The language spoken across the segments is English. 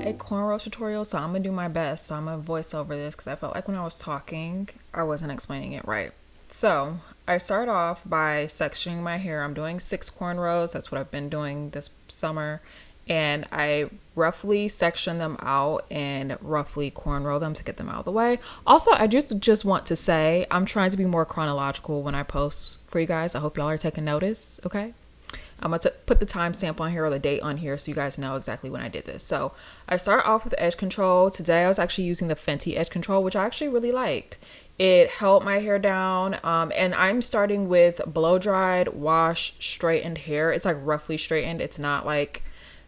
a cornrows tutorial, so I'm gonna do my best. So I'm gonna voice over this because I felt like when I was talking, I wasn't explaining it right. So I start off by sectioning my hair. I'm doing 6 cornrows. That's what I've been doing this summer. And I roughly section them out and roughly cornrow them to get them out of the way. Also, I just want to say I'm trying to be more chronological when I post for you guys. I hope y'all are taking notice, okay? I'm going to put the timestamp on here or the date on here so you guys know exactly when I did this. So I start off with edge control. Today I was actually using the Fenty edge control, which I actually really liked. It held my hair down, and I'm starting with blow dried, wash, straightened hair. It's like roughly straightened. It's not like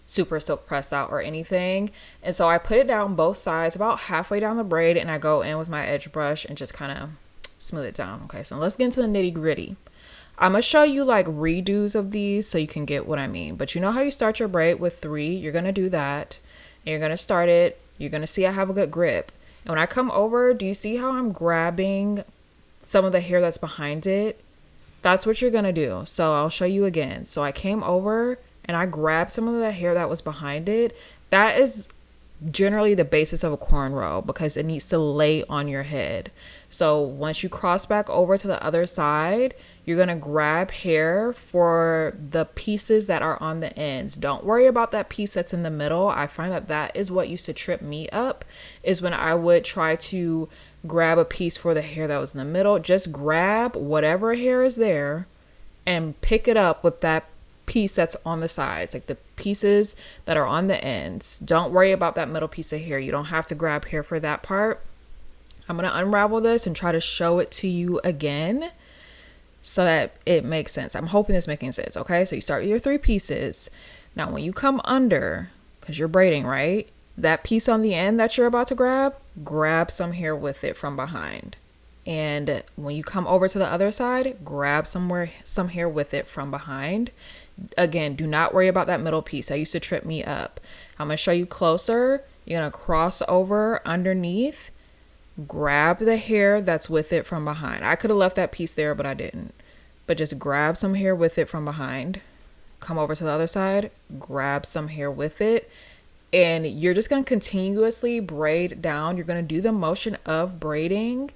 super silk pressed out or anything. And so I put it down both sides about halfway down the braid, and I go in with my edge brush and just kind of smooth it down. Okay, so let's get into the nitty gritty. I'm gonna show you like redos of these so you can get what I mean. But you know how you start your braid with 3? You're gonna do that, and you're gonna start it. You're gonna see I have a good grip. And when I come over, do you see how I'm grabbing some of the hair that's behind it? That's what you're gonna do. So I'll show you again. So I came over and I grabbed some of the hair that was behind it. That is generally the basis of a cornrow because it needs to lay on your head. So once you cross back over to the other side, you're gonna grab hair for the pieces that are on the ends. Don't worry about that piece that's in the middle. I find that that is what used to trip me up, is when I would try to grab a piece for the hair that was in the middle. Just grab whatever hair is there and pick it up with that piece that's on the sides, like the pieces that are on the ends. Don't worry about that middle piece of hair. You don't have to grab hair for that part. I'm going to unravel this and try to show it to you again so that it makes sense. I'm hoping it's making sense. Okay, so you start with your 3 pieces. Now when you come under, because you're braiding, right, that piece on the end that you're about to grab some hair with it from behind. And when you come over to the other side, grab some hair with it from behind. Again, do not worry about that middle piece. That used to trip me up. I'm going to show you closer. You're going to cross over underneath, grab the hair that's with it from behind. I could have left that piece there, but I didn't. But just grab some hair with it from behind. Come over to the other side, grab some hair with it. And you're just going to continuously braid down. You're going to do the motion of braiding,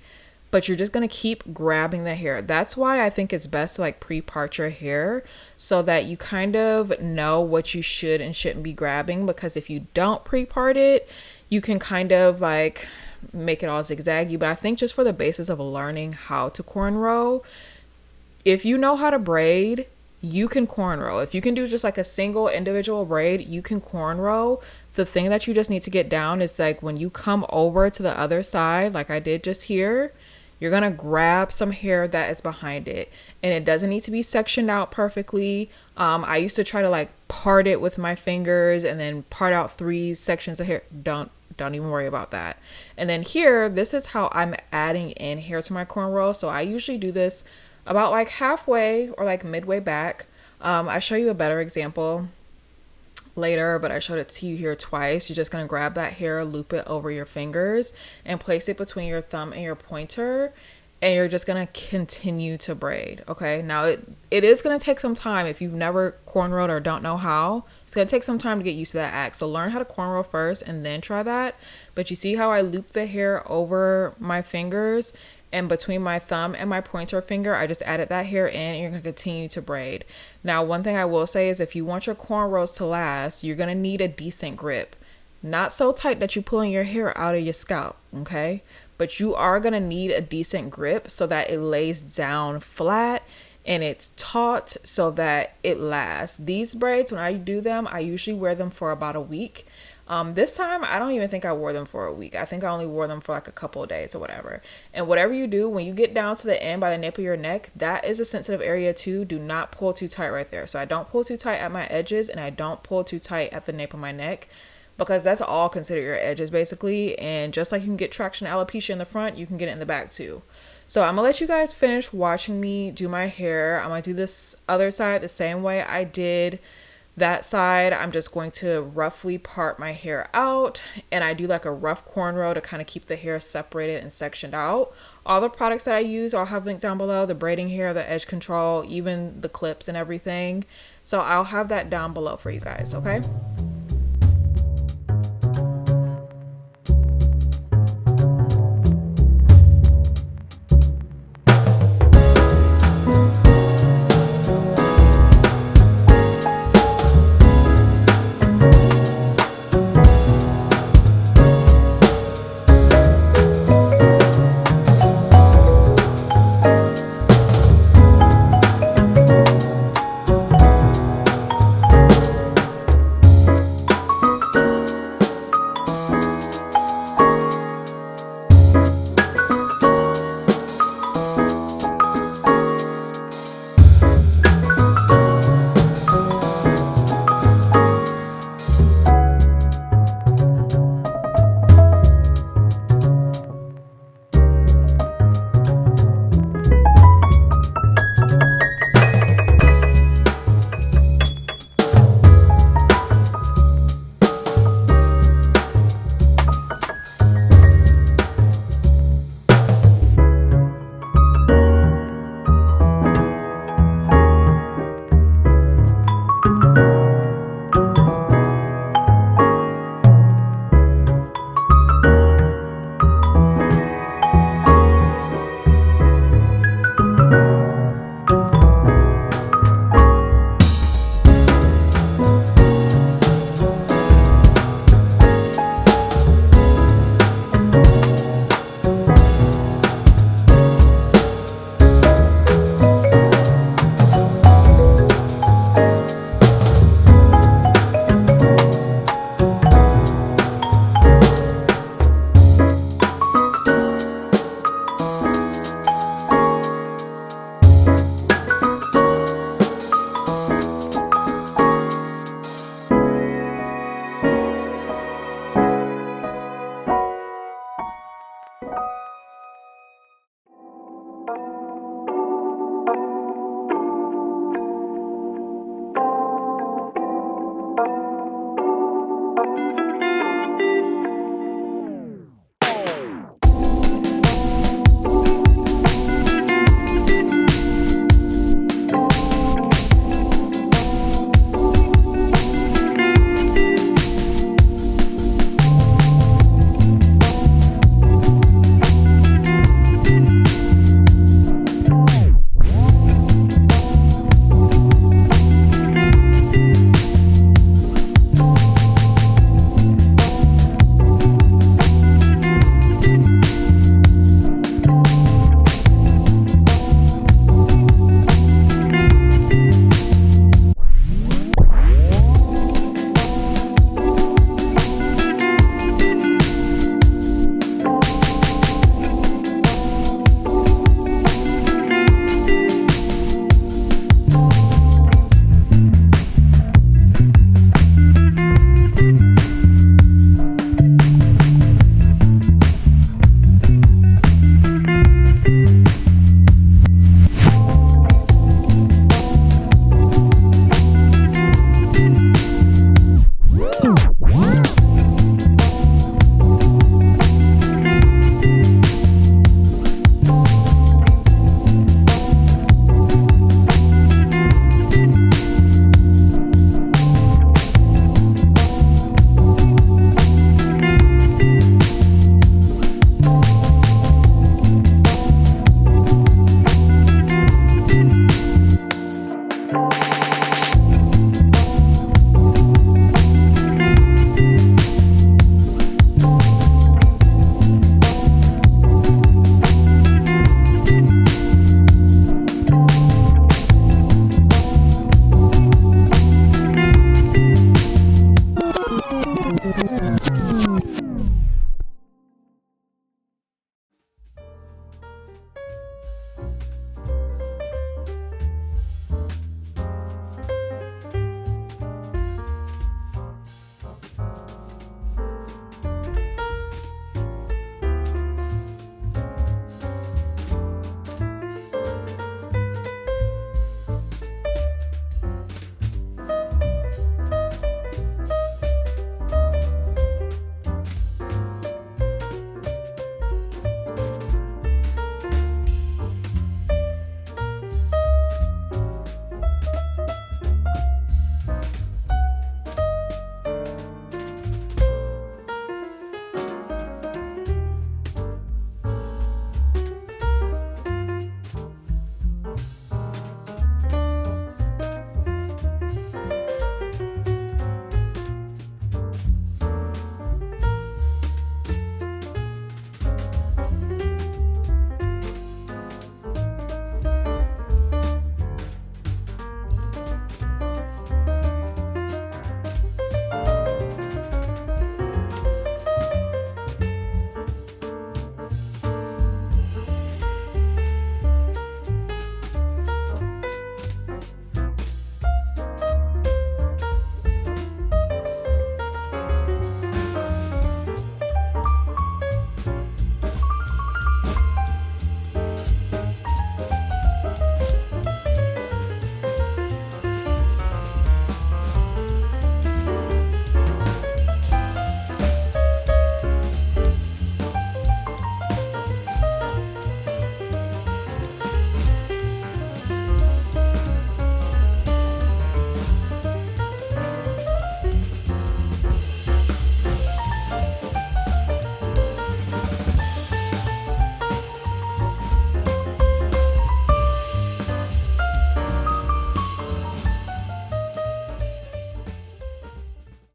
but you're just going to keep grabbing the hair. That's why I think it's best to like pre-part your hair so that you kind of know what you should and shouldn't be grabbing, because if you don't pre-part it, you can kind of like make it all zigzaggy. But I think just for the basis of learning how to cornrow, if you know how to braid, you can cornrow. If you can do just like a single individual braid, you can cornrow. The thing that you just need to get down is like when you come over to the other side, like I did just here, you're going to grab some hair that is behind it, and it doesn't need to be sectioned out perfectly. I used to try to like part it with my fingers and then part out 3 sections of hair. Don't even worry about that. And then here, this is how I'm adding in hair to my cornrow. So I usually do this about like halfway or like midway back. I show you a better example later, but I showed it to you here twice. You're just going to grab that hair, loop it over your fingers, and place it between your thumb and your pointer, and you're just going to continue to braid. Okay, now it is going to take some time. If you've never cornrowed or don't know how, it's going to take some time to get used to that act. So learn how to cornrow first and then try that. But you see how I loop the hair over my fingers, and between my thumb and my pointer finger, I just added that hair in, and you're going to continue to braid. Now, one thing I will say is if you want your cornrows to last, you're going to need a decent grip. Not so tight that you're pulling your hair out of your scalp, okay? But you are going to need a decent grip so that it lays down flat and it's taut so that it lasts. These braids, when I do them, I usually wear them for about a week. This time, I don't even think I wore them for a week. I think I only wore them for like a couple of days or whatever. And whatever you do, when you get down to the end by the nape of your neck, that is a sensitive area too. Do not pull too tight right there. So I don't pull too tight at my edges, and I don't pull too tight at the nape of my neck, because that's all considered your edges basically. And just like you can get traction alopecia in the front, you can get it in the back too. So I'm gonna let you guys finish watching me do my hair. I'm gonna do this other side the same way I did that side. I'm just going to roughly part my hair out, and I do like a rough cornrow to kind of keep the hair separated and sectioned out. All the products that I use, I'll have linked down below: the braiding hair, the edge control, even the clips and everything. So I'll have that down below for you guys, okay?